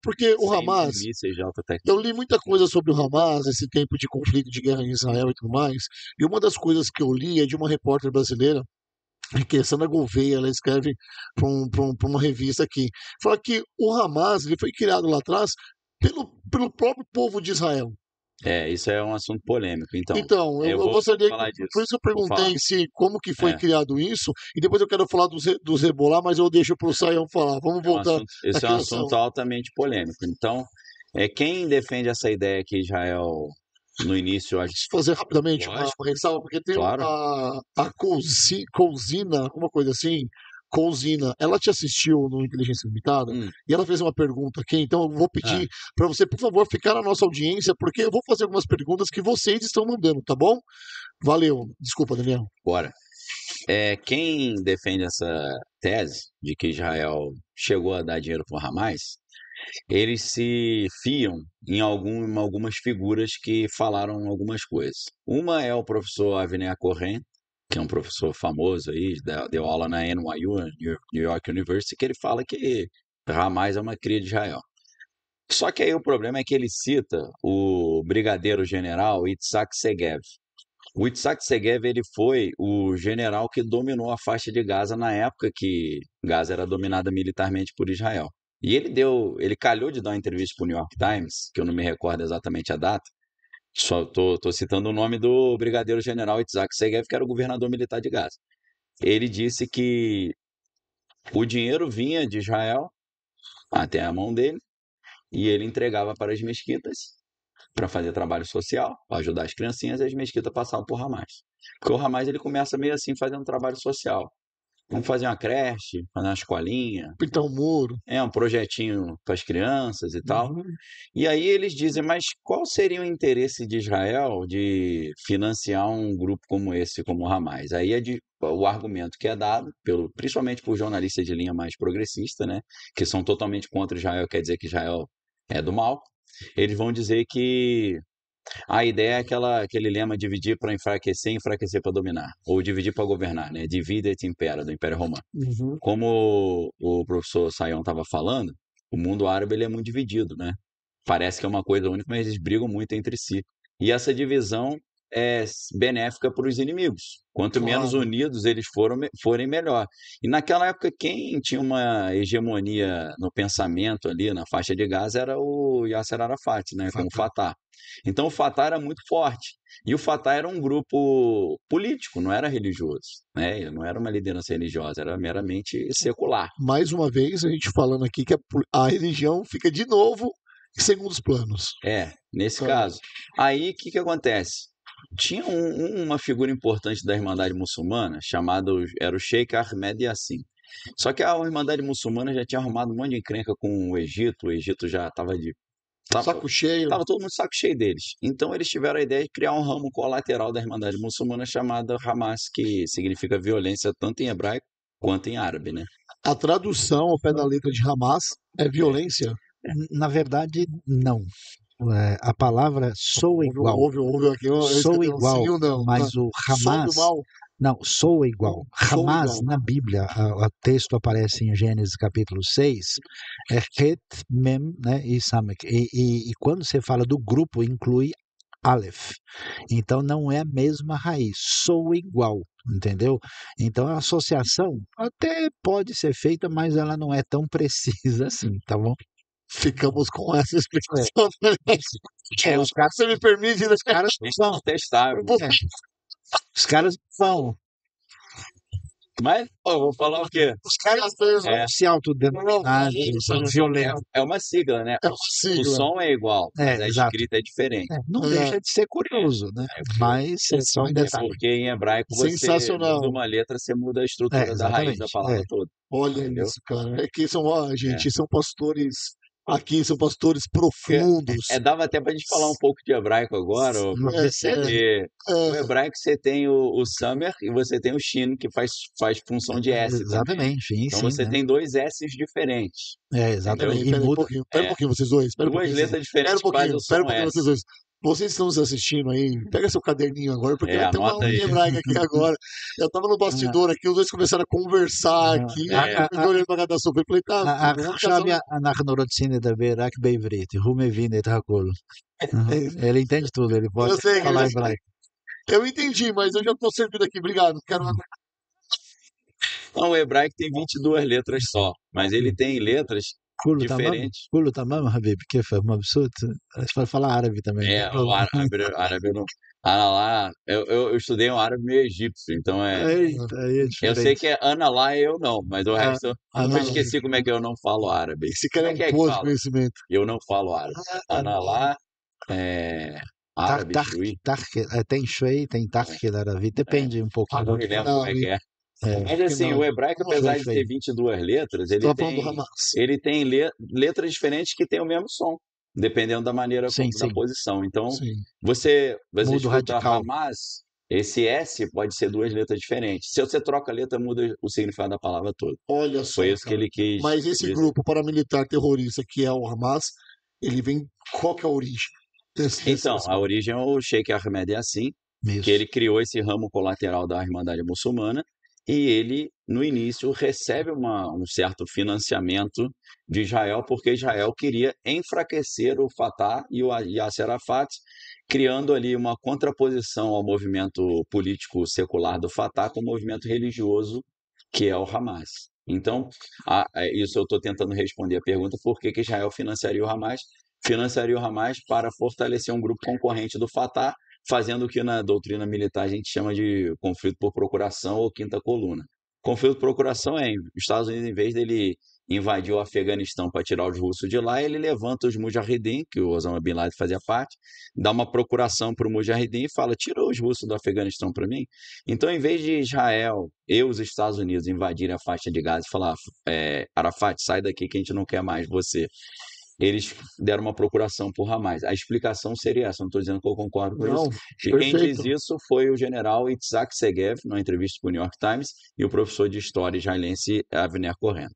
Porque o sem Hamas, mísseis de alta eu tecnologia. li muita coisa sobre o Hamas, esse tempo de conflito de guerra em Israel e tudo mais, e uma das coisas que eu li é de uma repórter brasileira, que é Sandra Gouveia, ela escreve para uma revista aqui, fala que o Hamas ele foi criado lá atrás pelo próprio povo de Israel. Isso é um assunto polêmico. Então, Então, eu eu vou gostaria, falar por disso. isso eu Vou falar. perguntei se como que foi É, criado isso, e depois eu quero falar do Zebola, mas eu deixo para o Saião falar. Vamos voltar esse é aqui um ao assunto Saião. altamente polêmico. Então, quem defende essa ideia que Israel, no início, Posso fazer rapidamente lógico, uma ressalva, porque tem claro. a Cousina, alguma coisa assim, Cousina, ela te assistiu no Inteligência Limitada Hum, e ela fez uma pergunta aqui, então eu vou ah, pedir para você, por favor, ficar na nossa audiência, porque eu vou fazer algumas perguntas que vocês estão mandando, tá bom? Valeu. Desculpa, Daniel. bora. Quem defende essa tese de que Israel chegou a dar dinheiro para o Hamas, eles se fiam em algumas figuras que falaram algumas coisas. Uma é o professor Avner Cohen, que é um professor famoso aí, deu aula na NYU, New York University, que ele fala que Hamas é uma cria de Israel. Só que aí o problema é que ele cita o brigadeiro general Itzhak Segev. O Itzhak Segev ele foi o general que dominou a faixa de Gaza na época que Gaza era dominada militarmente por Israel. E ele calhou de dar uma entrevista para o New York Times, que eu não me recordo exatamente a data. Só tô citando o nome do brigadeiro general Itzhak Segev, que era o governador militar de Gaza. Ele disse que o dinheiro vinha de Israel até a mão dele e ele entregava para as mesquitas para fazer trabalho social, para ajudar as criancinhas, e as mesquitas passavam por Hamas. Porque o Hamas ele começa meio assim fazendo trabalho social. Vamos fazer uma creche, fazer uma escolinha, Pintar o muro. um projetinho para as crianças e tal. Uhum. E aí eles dizem, mas qual seria o interesse de Israel de financiar um grupo como esse, como o Hamas? Aí o argumento que é dado, principalmente por jornalistas de linha mais progressista, né, que são totalmente contra Israel, quer dizer que Israel é do mal, eles vão dizer que a ideia é aquele lema dividir para enfraquecer e enfraquecer para dominar, ou dividir para governar, né? Divide et impera, do Império Romano. Uhum. Como o professor Sayão estava falando, o mundo árabe ele é muito dividido, né? Parece que é uma coisa única, mas eles brigam muito entre si. E essa divisão é benéfica para os inimigos. Quanto menos Claro. unidos eles forem, melhor. E naquela época, quem tinha uma hegemonia no pensamento ali, na faixa de Gaza, era o Yasser Arafat, né, com o Fatal. Fatah. Então o Fatah era muito forte. E o Fatah era um grupo político, não era religioso. Né? Ele não era uma liderança religiosa, era meramente secular. Mais uma vez, a gente falando aqui que a religião fica de novo em segundos planos. Nesse Tá. caso. Aí, o que que acontece? Tinha uma figura importante da Irmandade Muçulmana, era o Sheikh Ahmed Yassin. Só que a Irmandade Muçulmana já tinha arrumado um monte de encrenca com o Egito já tava, Saco cheio. tava todo mundo de saco cheio deles. Então eles tiveram a ideia de criar um ramo colateral da Irmandade Muçulmana chamada Hamas, que significa violência tanto em hebraico quanto em árabe, né? A tradução ao pé da letra de Hamas é É, violência. Na verdade, não. A palavra sou igual. Houve aqui, eu Sou escutei um sim igual, ou não. mas o Sou do Hamas. mal, Não, sou igual. sou Hamas, igual. na Bíblia, o texto aparece em Gênesis capítulo 6, é Het, Mem, né, e Samek. E quando você fala do grupo, inclui Aleph. Então não é a mesma raiz, sou igual, entendeu? Então a associação até pode ser feita, mas ela não é tão precisa assim, tá bom? Ficamos com essa explicação. Os caras, Você me permite, né? os caras vão. Testável. É, os caras vão. Mas, pô, vou falar o quê? Os caras É. se autodenominar violentos. É uma sigla, né? É uma O sigla. som é igual, mas a Exato. escrita é diferente. Não É. deixa de ser curioso, né? Mas é só um detalhe. Porque em hebraico você Sensacional. muda uma letra, você muda a estrutura da raiz da Exatamente. palavra toda. Olha Entendeu? isso, cara. É que são, gente, são pastores aqui, são pastores profundos. Dava até pra gente falar um pouco de hebraico agora, ô, Uma É, besteira. porque o É, hebraico você tem o Samer e você tem o Shin, que faz função de S também. Exatamente, sim, Então sim, você né? tem dois S's diferentes. Exatamente. peraí, E um muda. pouquinho. Pera um pouquinho, vocês dois. Pera um Duas pouquinho. letras Pera um diferentes que faz pouquinho, o pera um som pouquinho, S. vocês dois. vocês que estão nos assistindo aí, pega seu caderninho agora, porque vai ter uma anota aula aí. hebraica aqui agora. Eu tava no bastidor aqui, os dois começaram a conversar aqui, É. eu olhando pra cada eu falei, tá, vamos עכשיו casar. אנחנו רוצים לדבר רק בעברית, הוא מבין את הכל. Ele entende tudo, ele pode Eu sei, falar eu- hebraico. Eu entendi, mas eu já tô servido aqui, obrigado. Quero uma... Não, o hebraico tem 22 letras só, mas ele tem letras كله تمام diferentes. كله تمام يا حبيبي كيفك مبسوط falar árabe também É, o árabe eu não. Analá, eu estudei um árabe meio egípcio, então Eita, aí é eu sei diferente. que é Analá e eu não, mas o resto eu Analá. esqueci como é que eu não falo árabe. Esse cara é Como é um que poço de fala? conhecimento. Eu não falo árabe. Analá, árabe, Shui. Tem Shui, tem Tarkel Arabi, depende um pouco. Não me lembro como é que é. Mas assim, não. o hebraico, Vamos apesar ver de isso ter aí. 22 letras, Tô falando do Hamas. ele tem letras diferentes que têm o mesmo som, dependendo da maneira Sim, da sim. posição. Então, Sim. você Muda o escuta radical. Hamas, esse S pode ser duas letras diferentes. Se você troca a letra, muda o significado da palavra toda. Olha só, Foi isso que cara. ele quis Mas esse dizer. grupo paramilitar terrorista que é o Hamas, ele vem. Qual que é a origem? Então, a origem é o Sheikh Ahmed Yassin, Isso. que ele criou esse ramo colateral da Irmandade Muçulmana, e ele, no início, recebe um certo financiamento de Israel, porque Israel queria enfraquecer o Fatah e o Yasser Arafat, criando ali uma contraposição ao movimento político secular do Fatah com o movimento religioso, que é o Hamas. Então, isso eu estou tentando responder a pergunta, por que Israel financiaria o Hamas? Financiaria o Hamas para fortalecer um grupo concorrente do Fatah, fazendo o que na doutrina militar a gente chama de conflito por procuração ou quinta coluna. Conflito por procuração é, os Estados Unidos, em vez dele invadir o Afeganistão para tirar os russos de lá, ele levanta os Mujahideen, que o Osama Bin Laden fazia parte, dá uma procuração para o Mujahideen e fala, tira os russos do Afeganistão para mim. Então, em vez de Israel e os Estados Unidos invadirem a faixa de Gaza e falar, Arafat, sai daqui que a gente não quer mais você, eles deram uma procuração por Hamas. A explicação seria essa, não estou dizendo que eu concordo com Não, isso. E quem perfeito. diz isso foi o general Itzhak Segev, numa entrevista para o New York Times, e o professor de história israelense Avner Cohen.